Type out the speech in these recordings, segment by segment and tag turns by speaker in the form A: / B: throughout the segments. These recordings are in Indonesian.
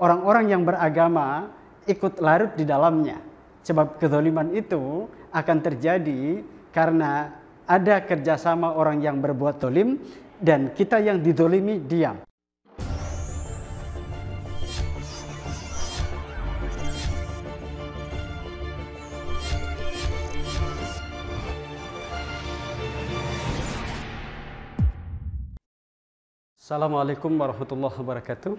A: orang-orang yang beragama ikut larut di dalamnya. Sebab kezaliman itu akan terjadi karena ada kerjasama orang yang berbuat zalim dan kita yang dizalimi diam. Assalamualaikum warahmatullahi wabarakatuh.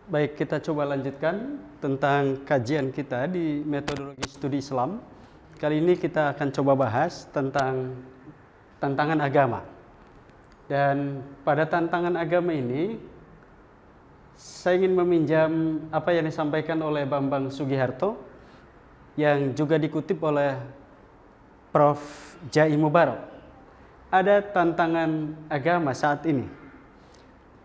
A: Baik, kita coba lanjutkan tentang kajian kita di metodologi studi Islam. Kali ini kita akan coba bahas tentang tantangan agama. Dan pada tantangan agama ini, saya ingin meminjam apa yang disampaikan oleh Bambang Sugiharto, yang juga dikutip oleh Prof. Jai Mubarok. Ada tantangan agama saat ini.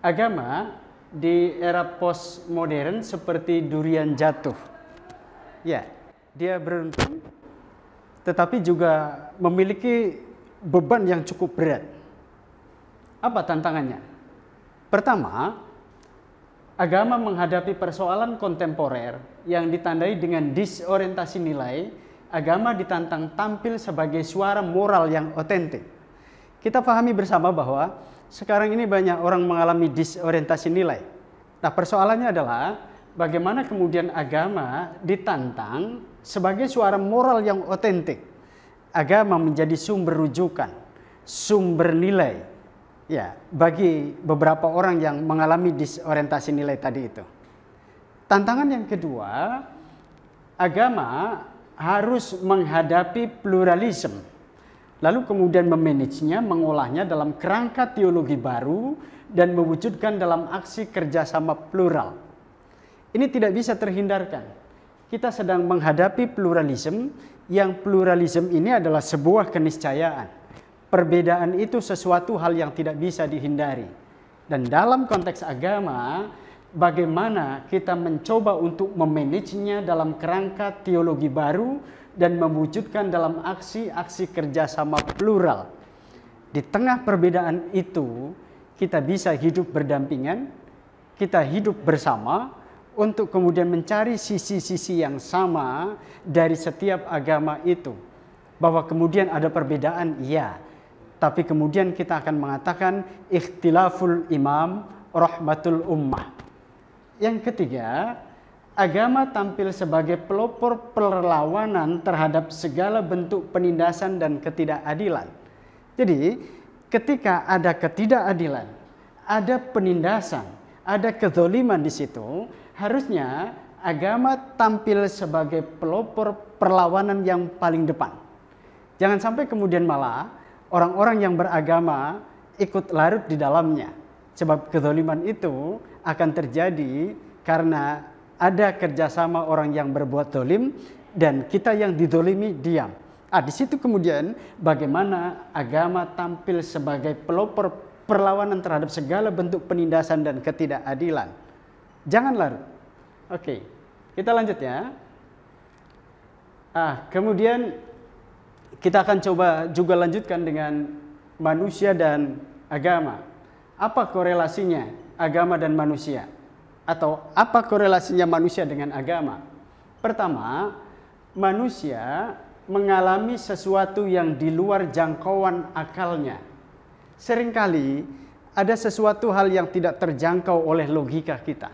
A: Agama di era postmodern seperti durian jatuh. Ya, dia beruntung, tetapi juga memiliki beban yang cukup berat. Apa tantangannya? Pertama, agama menghadapi persoalan kontemporer yang ditandai dengan disorientasi nilai. Agama ditantang tampil sebagai suara moral yang otentik. Kita pahami bersama bahwa sekarang ini banyak orang mengalami disorientasi nilai. Nah, persoalannya adalah bagaimana kemudian agama ditantang sebagai suara moral yang otentik. Agama menjadi sumber rujukan, sumber nilai ya bagi beberapa orang yang mengalami disorientasi nilai tadi itu. Tantangan yang kedua, agama harus menghadapi pluralisme. Lalu kemudian memanagenya, mengolahnya dalam kerangka teologi baru dan mewujudkan dalam aksi kerjasama plural. Ini tidak bisa terhindarkan. Kita sedang menghadapi pluralisme, yang pluralisme ini adalah sebuah keniscayaan. Perbedaan itu sesuatu hal yang tidak bisa dihindari. Dan dalam konteks agama, bagaimana kita mencoba untuk memanagenya dalam kerangka teologi baru dan mewujudkan dalam aksi-aksi kerjasama plural. Di tengah perbedaan itu, kita bisa hidup berdampingan, kita hidup bersama untuk kemudian mencari sisi-sisi yang sama dari setiap agama itu. Bahwa kemudian ada perbedaan, iya. Tapi kemudian kita akan mengatakan ikhtilaful imam rahmatul ummah. Yang ketiga, agama tampil sebagai pelopor perlawanan terhadap segala bentuk penindasan dan ketidakadilan. Jadi, ketika ada ketidakadilan, ada penindasan, ada kezaliman di situ, harusnya agama tampil sebagai pelopor perlawanan yang paling depan. Jangan sampai kemudian malah orang-orang yang beragama ikut larut di dalamnya. Sebab kezaliman itu akan terjadi karena ada kerjasama orang yang berbuat zalim dan kita yang dizalimi diam. Di situ kemudian bagaimana agama tampil sebagai pelopor perlawanan terhadap segala bentuk penindasan dan ketidakadilan. Jangan larut. Oke, kita lanjut ya. Kemudian kita akan coba juga lanjutkan dengan manusia dan agama. Apa korelasinya agama dan manusia? Atau apa korelasinya manusia dengan agama? Pertama, manusia mengalami sesuatu yang di luar jangkauan akalnya. Seringkali ada sesuatu hal yang tidak terjangkau oleh logika kita,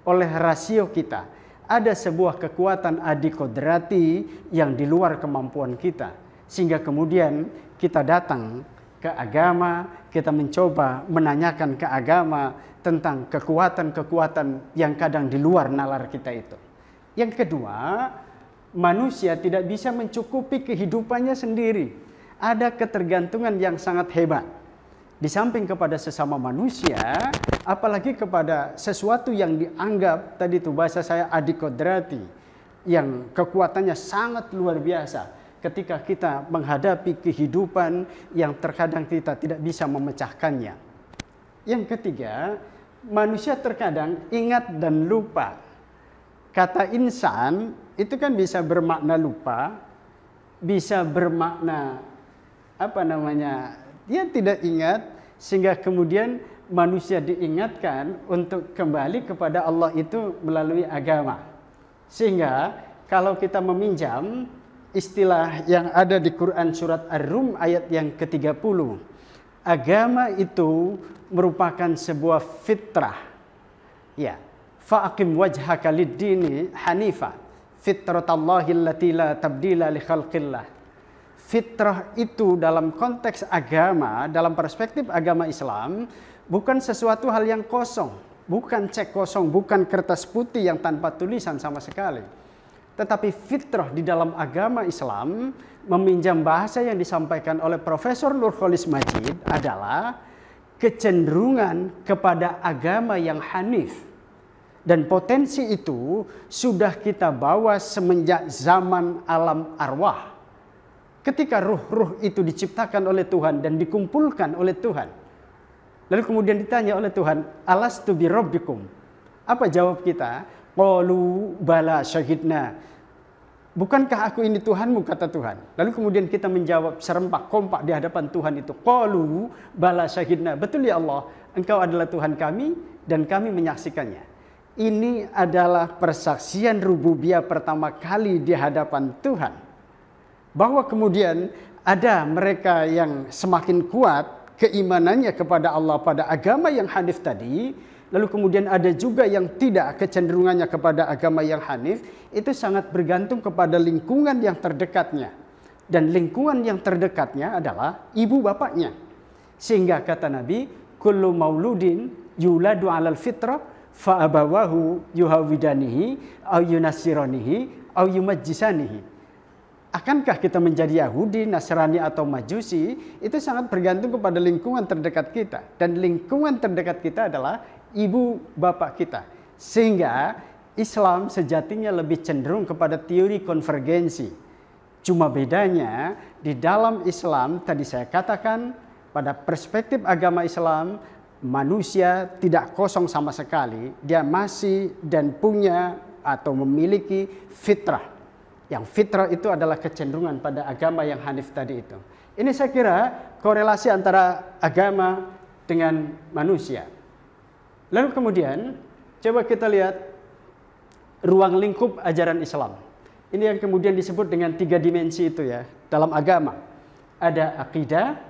A: oleh rasio kita. Ada sebuah kekuatan adikodrati yang di luar kemampuan kita. Sehingga kemudian kita datang ke agama, kita mencoba menanyakan ke agama tentang kekuatan-kekuatan yang kadang di luar nalar kita itu. Yang kedua, manusia tidak bisa mencukupi kehidupannya sendiri. Ada ketergantungan yang sangat hebat. Di samping kepada sesama manusia, apalagi kepada sesuatu yang dianggap, tadi itu bahasa saya adikodrati, yang kekuatannya sangat luar biasa. Ketika kita menghadapi kehidupan yang terkadang kita tidak bisa memecahkannya. Yang ketiga, manusia terkadang ingat dan lupa. Kata insan itu kan bisa bermakna lupa, bisa bermakna dia tidak ingat, sehingga kemudian manusia diingatkan untuk kembali kepada Allah itu melalui agama. Sehingga kalau kita meminjam istilah yang ada di Quran surat Ar-Rum ayat yang ke-30, agama itu merupakan sebuah fitrah. Ya, fa'aqim wajhaka lid-dini hanifa, fitratallahi allati la tabdila li khalqillah. Fitrah itu dalam konteks agama, dalam perspektif agama Islam, bukan sesuatu hal yang kosong, bukan cek kosong, bukan kertas putih yang tanpa tulisan sama sekali. Tetapi fitrah di dalam agama Islam, meminjam bahasa yang disampaikan oleh Profesor Nurcholish Madjid, adalah kecenderungan kepada agama yang hanif. Dan potensi itu sudah kita bawa semenjak zaman alam arwah. Ketika ruh-ruh itu diciptakan oleh Tuhan dan dikumpulkan oleh Tuhan. Lalu kemudian ditanya oleh Tuhan, alastu bi rabbikum? Apa jawab kita? Qalu bala syahidna. Bukankah aku ini Tuhanmu, kata Tuhan. Lalu kemudian kita menjawab serempak kompak di hadapan Tuhan itu. Qalu bala syahidna. Betul ya Allah, Engkau adalah Tuhan kami dan kami menyaksikannya. Ini adalah persaksian rububiyah pertama kali di hadapan Tuhan. Bahwa kemudian ada mereka yang semakin kuat keimanannya kepada Allah pada agama yang hanif tadi, lalu kemudian ada juga yang tidak kecenderungannya kepada agama yang hanif, itu sangat bergantung kepada lingkungan yang terdekatnya. Dan lingkungan yang terdekatnya adalah ibu bapaknya. Sehingga kata Nabi, kullu mauludin yuladu alal fitrah fa abawahu yuhawidanihi au yunassiranihi au yumajjisanihi. Akankah kita menjadi Yahudi, Nasrani atau Majusi, itu sangat bergantung kepada lingkungan terdekat kita. Dan lingkungan terdekat kita adalah ibu bapak kita. Sehingga Islam sejatinya lebih cenderung kepada teori konvergensi. Cuma bedanya di dalam Islam, tadi saya katakan, pada perspektif agama Islam, manusia tidak kosong sama sekali. Dia masih dan punya atau memiliki fitrah. Yang fitrah itu adalah kecenderungan pada agama yang hanif tadi itu. Ini saya kira korelasi antara agama dengan manusia. Lalu kemudian coba kita lihat ruang lingkup ajaran Islam. Ini yang kemudian disebut dengan 3 dimensi itu ya dalam agama. Ada akidah,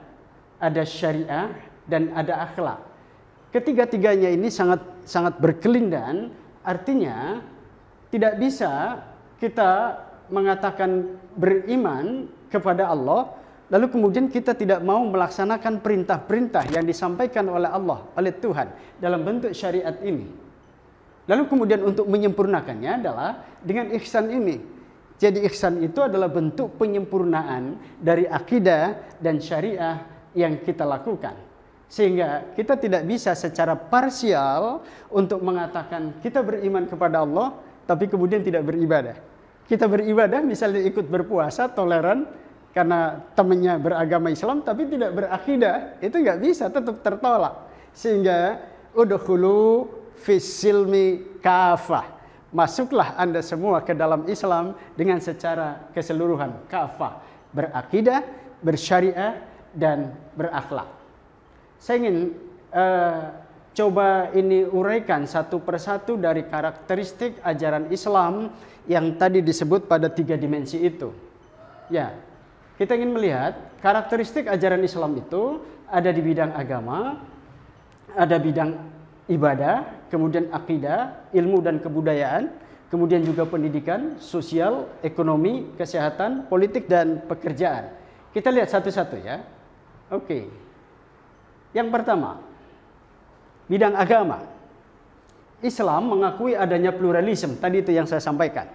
A: ada syariah, dan ada akhlak. Ketiga-tiganya ini sangat berkelindan, artinya tidak bisa kita mengatakan beriman kepada Allah, lalu kemudian kita tidak mau melaksanakan perintah-perintah yang disampaikan oleh Allah, oleh Tuhan dalam bentuk syariat ini. Lalu kemudian untuk menyempurnakannya adalah dengan ihsan ini. Jadi ihsan itu adalah bentuk penyempurnaan dari akidah dan syariah yang kita lakukan. Sehingga kita tidak bisa secara parsial untuk mengatakan kita beriman kepada Allah, tapi kemudian tidak beribadah. Kita beribadah misalnya ikut berpuasa, toleran karena temannya beragama Islam tapi tidak berakidah, itu nggak bisa, tetap tertolak. Sehingga udkhulu fis-silmi kafah. Masuklah Anda semua ke dalam Islam dengan secara keseluruhan, kafah, berakidah, bersyariah dan berakhlak. Saya ingin coba ini uraikan satu persatu dari karakteristik ajaran Islam yang tadi disebut pada 3 dimensi itu. Ya, kita ingin melihat karakteristik ajaran Islam itu ada di bidang agama, ada bidang ibadah, kemudian akidah, ilmu dan kebudayaan, kemudian juga pendidikan, sosial, ekonomi, kesehatan, politik dan pekerjaan. Kita lihat satu-satu ya. Oke. Yang pertama, bidang agama. Islam mengakui adanya pluralisme, tadi itu yang saya sampaikan.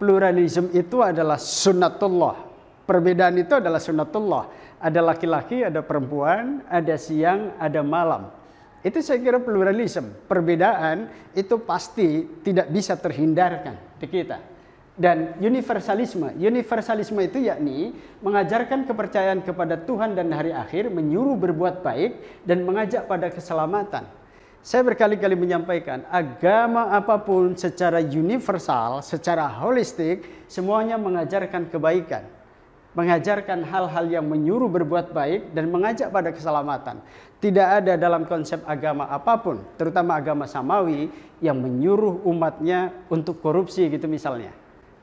A: Pluralisme itu adalah sunnatullah. Perbedaan itu adalah sunnatullah. Ada laki-laki, ada perempuan, ada siang, ada malam. Itu saya kira pluralisme. Perbedaan itu pasti tidak bisa terhindarkan di kita. Dan universalisme. Universalisme itu yakni mengajarkan kepercayaan kepada Tuhan dan hari akhir, menyuruh berbuat baik, dan mengajak pada keselamatan. Saya berkali-kali menyampaikan, agama apapun secara universal, secara holistik, semuanya mengajarkan kebaikan. mengajarkan hal-hal yang menyuruh berbuat baik dan mengajak pada keselamatan. Tidak ada dalam konsep agama apapun, terutama agama samawi, yang menyuruh umatnya untuk korupsi gitu misalnya,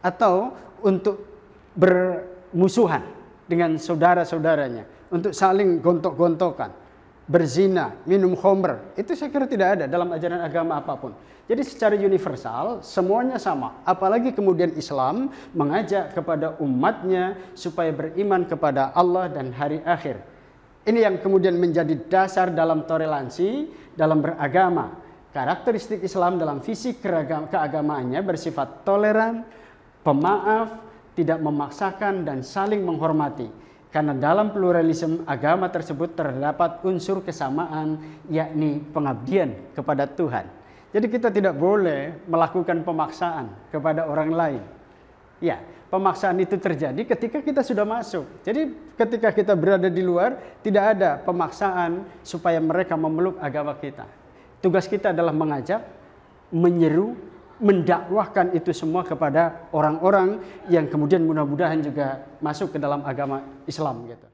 A: atau untuk bermusuhan dengan saudara-saudaranya, untuk saling gontok-gontokan, berzina, minum khamr. Itu saya kira tidak ada dalam ajaran agama apapun. Jadi secara universal semuanya sama. Apalagi kemudian Islam mengajak kepada umatnya supaya beriman kepada Allah dan hari akhir. Ini yang kemudian menjadi dasar dalam toleransi, dalam beragama. Karakteristik Islam dalam visi keagamaannya bersifat toleran, pemaaf, tidak memaksakan dan saling menghormati. Karena dalam pluralisme agama tersebut terdapat unsur kesamaan, yakni pengabdian kepada Tuhan. Jadi kita tidak boleh melakukan pemaksaan kepada orang lain. Ya, pemaksaan itu terjadi ketika kita sudah masuk. Jadi ketika kita berada di luar, tidak ada pemaksaan supaya mereka memeluk agama kita. Tugas kita adalah mengajak, menyeru, mendakwahkan itu semua kepada orang-orang yang kemudian mudah-mudahan juga masuk ke dalam agama Islam gitu.